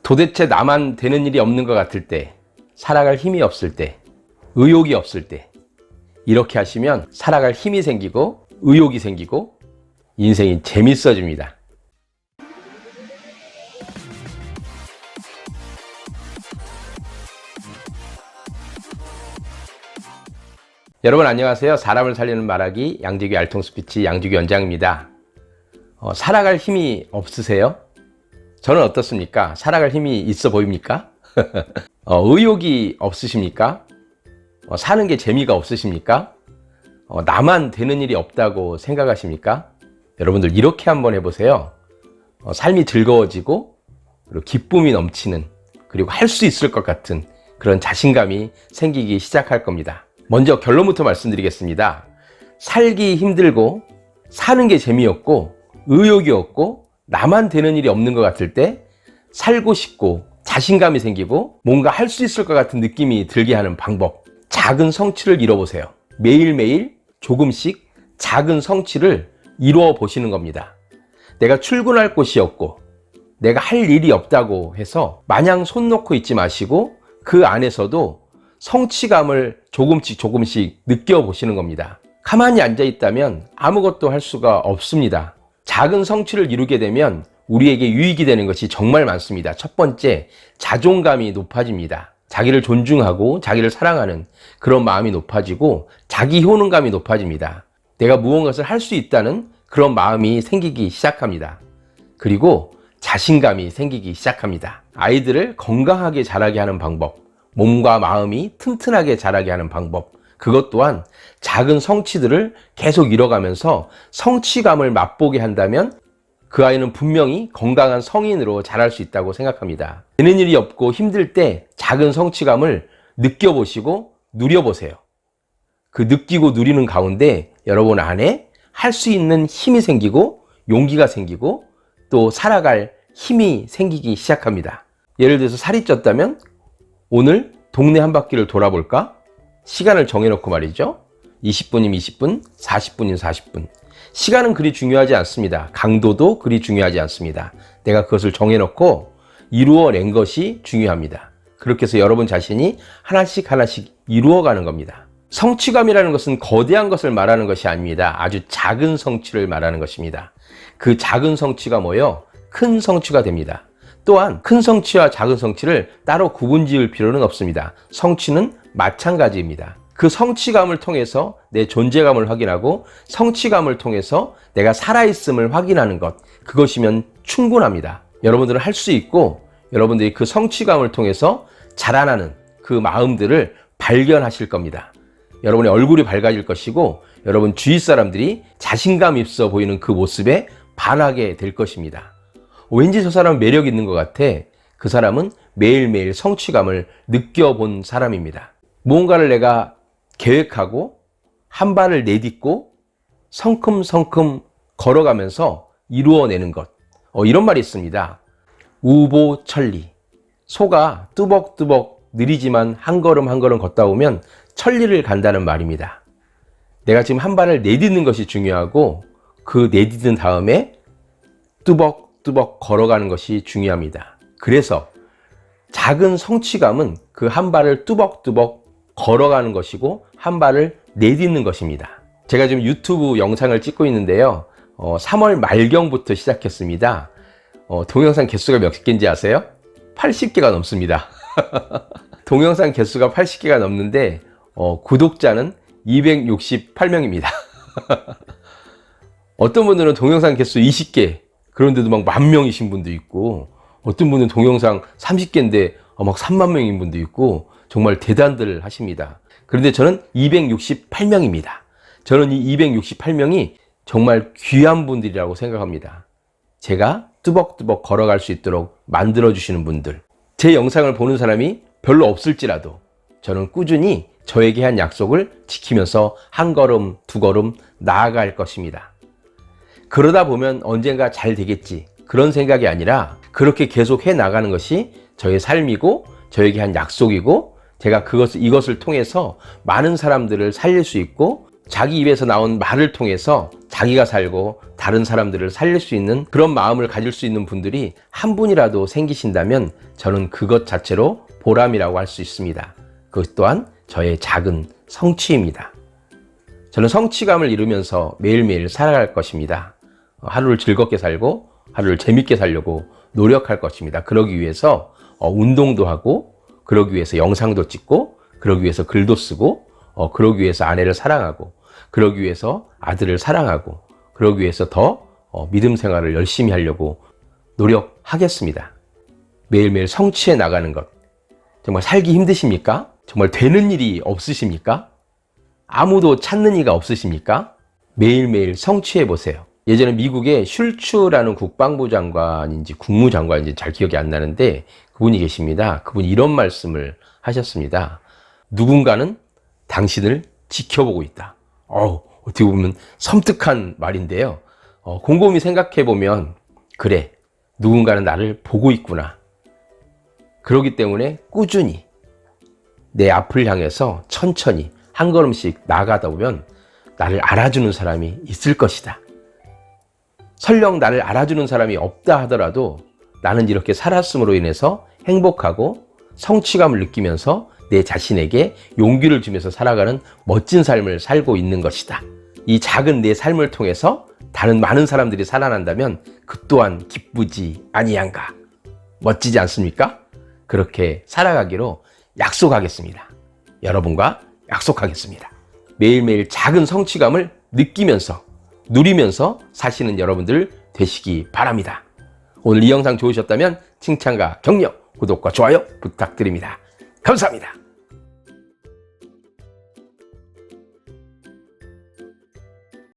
도대체 나만 되는 일이 없는 것 같을 때, 살아갈 힘이 없을 때, 의욕이 없을 때, 이렇게 하시면 살아갈 힘이 생기고 의욕이 생기고 인생이 재밌어집니다. 여러분 안녕하세요. 사람을 살리는 말하기 양재규 알통스피치 양재규 원장입니다. 살아갈 힘이 없으세요? 저는 어떻습니까? 살아갈 힘이 있어 보입니까? 의욕이 없으십니까? 사는 게 재미가 없으십니까? 나만 되는 일이 없다고 생각하십니까? 여러분들 이렇게 한번 해보세요. 삶이 즐거워지고 그리고 기쁨이 넘치는, 그리고 할 수 있을 것 같은 그런 자신감이 생기기 시작할 겁니다. 먼저 결론부터 말씀드리겠습니다. 살기 힘들고 사는 게 재미없고 의욕이 없고 나만 되는 일이 없는 것 같을 때 살고 싶고 자신감이 생기고 뭔가 할 수 있을 것 같은 느낌이 들게 하는 방법, 작은 성취를 이뤄보세요. 매일매일 조금씩 작은 성취를 이루어 보시는 겁니다. 내가 출근할 곳이 없고 내가 할 일이 없다고 해서 마냥 손 놓고 있지 마시고 그 안에서도 성취감을 조금씩 느껴보시는 겁니다. 가만히 앉아 있다면 아무것도 할 수가 없습니다. 작은 성취를 이루게 되면 우리에게 유익이 되는 것이 정말 많습니다. 첫 번째, 자존감이 높아집니다. 자기를 존중하고 자기를 사랑하는 그런 마음이 높아지고 자기 효능감이 높아집니다. 내가 무언가를 할 수 있다는 그런 마음이 생기기 시작합니다. 그리고 자신감이 생기기 시작합니다. 아이들을 건강하게 자라게 하는 방법, 몸과 마음이 튼튼하게 자라게 하는 방법, 그것 또한 작은 성취들을 계속 이뤄가면서 성취감을 맛보게 한다면 그 아이는 분명히 건강한 성인으로 자랄 수 있다고 생각합니다. 되는 일이 없고 힘들 때 작은 성취감을 느껴보시고 누려보세요. 그 느끼고 누리는 가운데 여러분 안에 할 수 있는 힘이 생기고 용기가 생기고 또 살아갈 힘이 생기기 시작합니다. 예를 들어서 살이 쪘다면 오늘 동네 한 바퀴를 돌아볼까? 시간을 정해놓고 말이죠. 20분이면 20분, 40분이면 40분. 시간은 그리 중요하지 않습니다. 강도도 그리 중요하지 않습니다. 내가 그것을 정해놓고 이루어낸 것이 중요합니다. 그렇게 해서 여러분 자신이 하나씩 이루어가는 겁니다. 성취감이라는 것은 거대한 것을 말하는 것이 아닙니다. 아주 작은 성취를 말하는 것입니다. 그 작은 성취가 뭐예요? 큰 성취가 됩니다. 또한 큰 성취와 작은 성취를 따로 구분 지을 필요는 없습니다. 성취는 마찬가지입니다. 그 성취감을 통해서 내 존재감을 확인하고 성취감을 통해서 내가 살아있음을 확인하는 것, 그것이면 충분합니다. 여러분들은 할 수 있고 여러분들이 그 성취감을 통해서 자라나는 그 마음들을 발견하실 겁니다. 여러분의 얼굴이 밝아질 것이고 여러분 주위 사람들이 자신감 있어 보이는 그 모습에 반하게 될 것입니다. 왠지 저 사람은 매력 있는 것 같아. 그 사람은 매일매일 성취감을 느껴본 사람입니다. 무언가를 내가 계획하고 한 발을 내딛고 성큼성큼 걸어가면서 이루어내는 것. 이런 말이 있습니다. 우보천리. 소가 뚜벅뚜벅 느리지만 한 걸음 한 걸음 걷다 보면 천리를 간다는 말입니다. 내가 지금 한 발을 내딛는 것이 중요하고 그 내딛은 다음에 뚜벅뚜벅 걸어가는 것이 중요합니다. 그래서 작은 성취감은 그 한 발을 뚜벅뚜벅 걸어가는 것이고 한 발을 내딛는 것입니다. 제가 지금 유튜브 영상을 찍고 있는데요. 3월 말경부터 시작했습니다. 동영상 개수가 몇 개인지 아세요? 80개가 넘습니다. 동영상 개수가 80개가 넘는데 구독자는 268명입니다. 어떤 분들은 동영상 개수 20개, 그런데도 막 10,000명이신 분도 있고, 어떤 분은 동영상 30개인데 막 30,000명인 분도 있고, 정말 대단들 하십니다. 그런데 저는 268명입니다. 저는 이 268명이 정말 귀한 분들이라고 생각합니다. 제가 뚜벅뚜벅 걸어갈 수 있도록 만들어주시는 분들. 제 영상을 보는 사람이 별로 없을지라도 저는 꾸준히 저에게 한 약속을 지키면서 한 걸음, 두 걸음 나아갈 것입니다. 그러다 보면 언젠가 잘 되겠지, 그런 생각이 아니라 그렇게 계속 해 나가는 것이 저의 삶이고 저에게 한 약속이고 제가 이것을 통해서 많은 사람들을 살릴 수 있고 자기 입에서 나온 말을 통해서 자기가 살고 다른 사람들을 살릴 수 있는 그런 마음을 가질 수 있는 분들이 한 분이라도 생기신다면 저는 그것 자체로 보람이라고 할 수 있습니다. 그것 또한 저의 작은 성취입니다. 저는 성취감을 이루면서 매일매일 살아갈 것입니다. 하루를 즐겁게 살고 하루를 재밌게 살려고 노력할 것입니다. 그러기 위해서 운동도 하고, 그러기 위해서 영상도 찍고, 그러기 위해서 글도 쓰고, 그러기 위해서 아내를 사랑하고, 그러기 위해서 아들을 사랑하고, 그러기 위해서 더 믿음 생활을 열심히 하려고 노력하겠습니다. 매일매일 성취해 나가는 것. 정말 살기 힘드십니까? 정말 되는 일이 없으십니까? 아무도 찾는 이가 없으십니까? 매일매일 성취해 보세요. 예전에 미국에 슐츠라는 국방부 장관인지 국무장관인지 잘 기억이 안 나는데 그분이 계십니다. 그분이 이런 말씀을 하셨습니다. 누군가는 당신을 지켜보고 있다. 어떻게 보면 섬뜩한 말인데요. 곰곰이 생각해 보면 그래, 누군가는 나를 보고 있구나. 그렇기 때문에 꾸준히 내 앞을 향해서 천천히 한 걸음씩 나아가다 보면 나를 알아주는 사람이 있을 것이다. 설령 나를 알아주는 사람이 없다 하더라도 나는 이렇게 살았음으로 인해서 행복하고 성취감을 느끼면서 내 자신에게 용기를 주면서 살아가는 멋진 삶을 살고 있는 것이다. 이 작은 내 삶을 통해서 다른 많은 사람들이 살아난다면 그 또한 기쁘지 아니한가? 멋지지 않습니까? 그렇게 살아가기로 약속하겠습니다. 여러분과 약속하겠습니다. 매일매일 작은 성취감을 느끼면서 누리면서 사시는 여러분들 되시기 바랍니다. 오늘 이 영상 좋으셨다면 칭찬과 격려, 구독과 좋아요 부탁드립니다. 감사합니다.